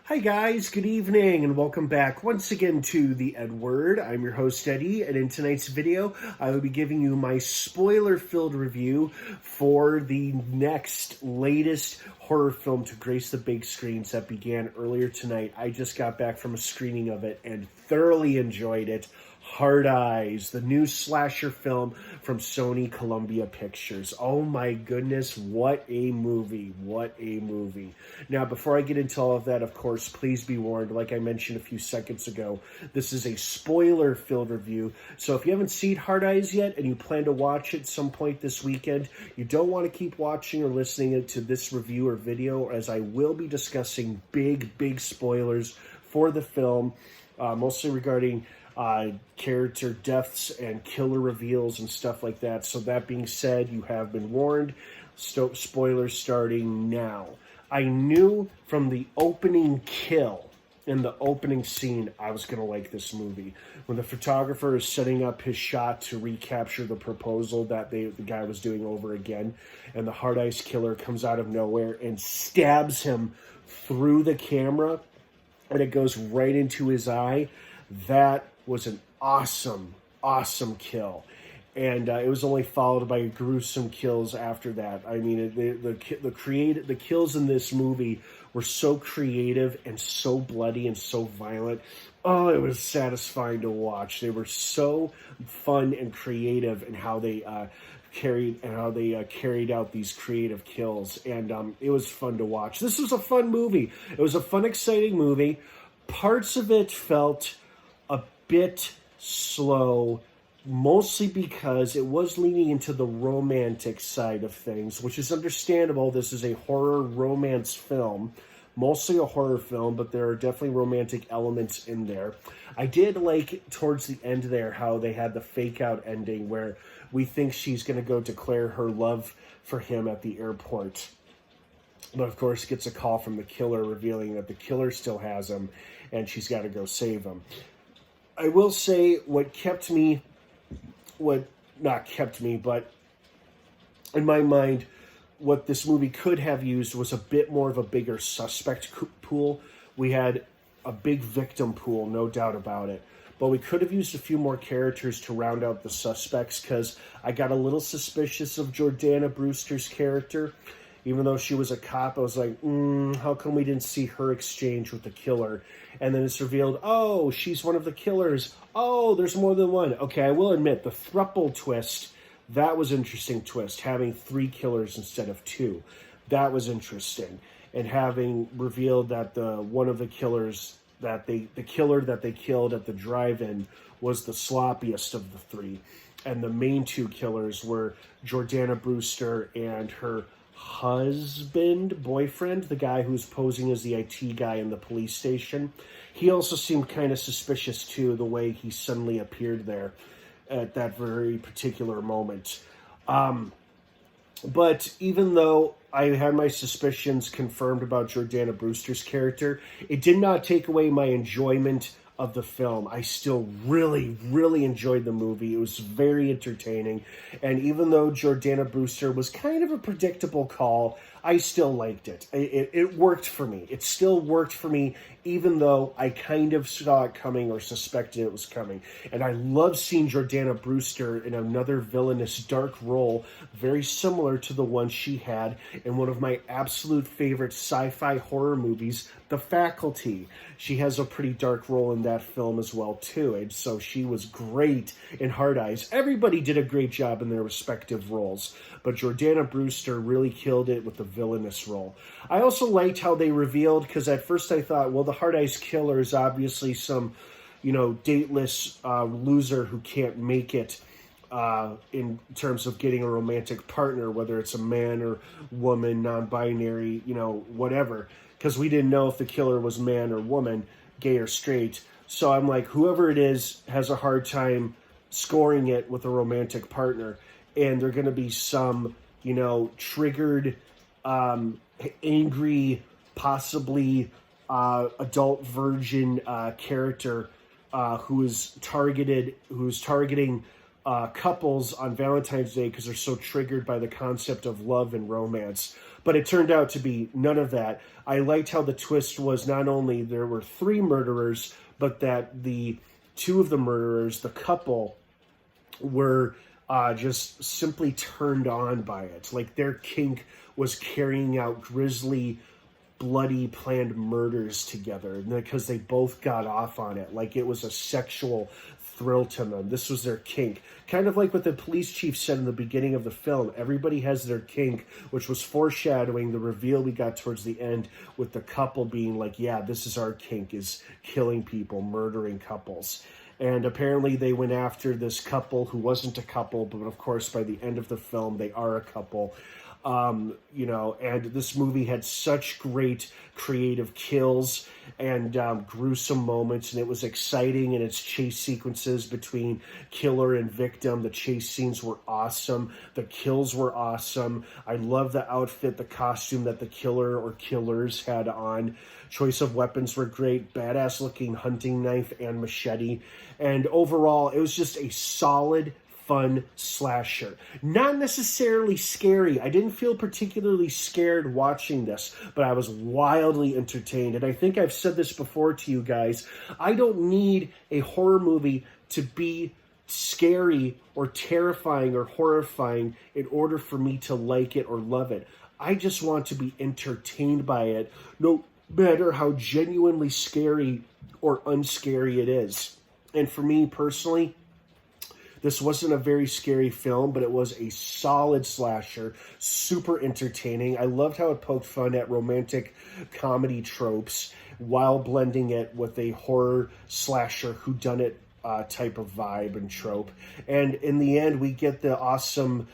Hi guys, good evening and welcome back once again to the EdWord. I'm your host Eddie, and in tonight's video I will be giving you my spoiler-filled review for the next latest horror film to grace the big screens that began earlier tonight. I just got back from a screening of it and thoroughly enjoyed it. Hard Eyes, the new slasher film from Sony Columbia Pictures. Oh my goodness, what a movie, what a movie. Now, before I get into all of that, of course, please be warned, like I mentioned a few seconds ago, this is a spoiler-filled review, so if you haven't seen Hard Eyes yet and you plan to watch it some point this weekend, you don't want to keep watching or listening to this review or video, as I will be discussing big spoilers for the film, mostly regarding character deaths and killer reveals and stuff like that. So that being said, you have been warned. Spoilers starting now. I knew from the opening kill in the opening scene I was going to like this movie. When the photographer is setting up his shot to recapture the proposal that the guy was doing over again, and the Hard Eyes killer comes out of nowhere and stabs him through the camera, and it goes right into his eye. That was an awesome kill. And it was only followed by gruesome kills after that. I mean, the kills in this movie were so creative and so bloody and so violent. Oh, it was satisfying to watch. They were so fun and creative in how they carried out these creative kills, and it was fun to watch. This was a fun movie. It was a fun, exciting movie. Parts of it felt a bit slow, mostly because it was leaning into the romantic side of things, which is understandable. This is a horror romance film, mostly a horror film, but there are definitely romantic elements in there. I did like towards the end there how they had the fake out ending where we think she's going to go declare her love for him at the airport, but of course gets a call from the killer revealing that the killer still has him and she's got to go save him. I will say but in my mind, what this movie could have used was a bit more of a bigger suspect pool. We had a big victim pool, no doubt about it. But we could have used a few more characters to round out the suspects, because I got a little suspicious of Jordana Brewster's character. Even though she was a cop, I was like, how come we didn't see her exchange with the killer? And then it's revealed, oh, she's one of the killers. Oh, there's more than one. Okay, I will admit, the thruple twist, that was an interesting twist. Having 3 killers instead of 2. That was interesting. And having revealed that one of the killers, the killer that they killed at the drive-in was the sloppiest of the 3. And the main 2 killers were Jordana Brewster and her boyfriend, the guy who's posing as the IT guy in the police station. He also seemed kind of suspicious too, the way he suddenly appeared there at that very particular moment. But even though I had my suspicions confirmed about Jordana Brewster's character, it did not take away my enjoyment of the film. I still really enjoyed the movie. It was very entertaining. And even though Jordana Brewster was kind of a predictable call, I still liked it. It worked for me. It still worked for me, even though I kind of saw it coming or suspected it was coming. And I love seeing Jordana Brewster in another villainous dark role, very similar to the one she had in one of my absolute favorite sci-fi horror movies, The Faculty. She has a pretty dark role in that film as well, too. And so she was great in Hard Eyes. Everybody did a great job in their respective roles, but Jordana Brewster really killed it with the villainous role. I also liked how they revealed, because at first I thought, well, the Hard Eyes killer is obviously some, dateless loser who can't make it in terms of getting a romantic partner, whether it's a man or woman, non-binary, whatever. Because we didn't know if the killer was man or woman, gay or straight. So I'm like, whoever it is has a hard time scoring it with a romantic partner. And they're going to be some, triggered, angry, possibly adult virgin character who's targeting couples on Valentine's Day because they're so triggered by the concept of love and romance. But it turned out to be none of that. I liked how the twist was not only there were 3 murderers, but that the 2 of the murderers, the couple, were just simply turned on by it. Like their kink was carrying out grisly, bloody, planned murders together because they both got off on it. Like it was a sexual thrill to them. This was their kink. Kind of like what the police chief said in the beginning of the film. Everybody has their kink, which was foreshadowing the reveal we got towards the end with the couple being like, yeah, this is our kink, is killing people, murdering couples. And apparently they went after this couple who wasn't a couple, but of course by the end of the film they are a couple. And this movie had such great creative kills and gruesome moments, and it was exciting in its chase sequences between killer and victim. The chase scenes were awesome. The kills were awesome. I love the outfit, the costume that the killer or killers had on. Choice of weapons were great. Badass looking hunting knife and machete. And overall, it was just a solid, fun slasher. Not necessarily scary. I didn't feel particularly scared watching this, but I was wildly entertained. And I think I've said this before to you guys. I don't need a horror movie to be scary or terrifying or horrifying in order for me to like it or love it. I just want to be entertained by it, no matter how genuinely scary or unscary it is. And for me personally, this wasn't a very scary film, but it was a solid slasher, super entertaining. I loved how it poked fun at romantic comedy tropes while blending it with a horror slasher whodunit type of vibe and trope. And in the end, we get the awesome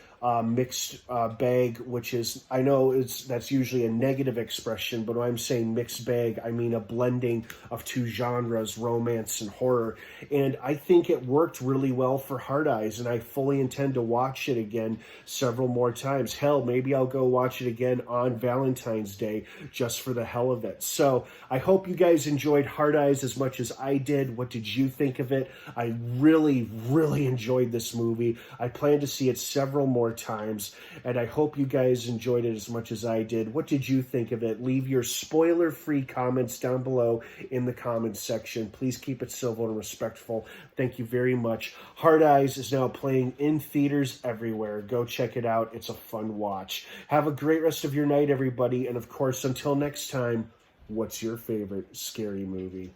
mixed bag, which is, I know that's usually a negative expression, but when I'm saying mixed bag, I mean a blending of 2 genres, romance and horror. And I think it worked really well for Hard Eyes, and I fully intend to watch it again several more times. Hell, maybe I'll go watch it again on Valentine's Day just for the hell of it. So I hope you guys enjoyed Hard Eyes as much as I did. What did you think of it? I really, really enjoyed this movie. I plan to see it several more times, and I hope you guys enjoyed it as much as I did. What did you think of it? Leave your spoiler-free comments down below in the comments section. Please keep it civil and respectful. Thank you very much. Hard Eyes is now playing in theaters everywhere. Go check it out. It's a fun watch. Have a great rest of your night, everybody, and of course, until next time, what's your favorite scary movie?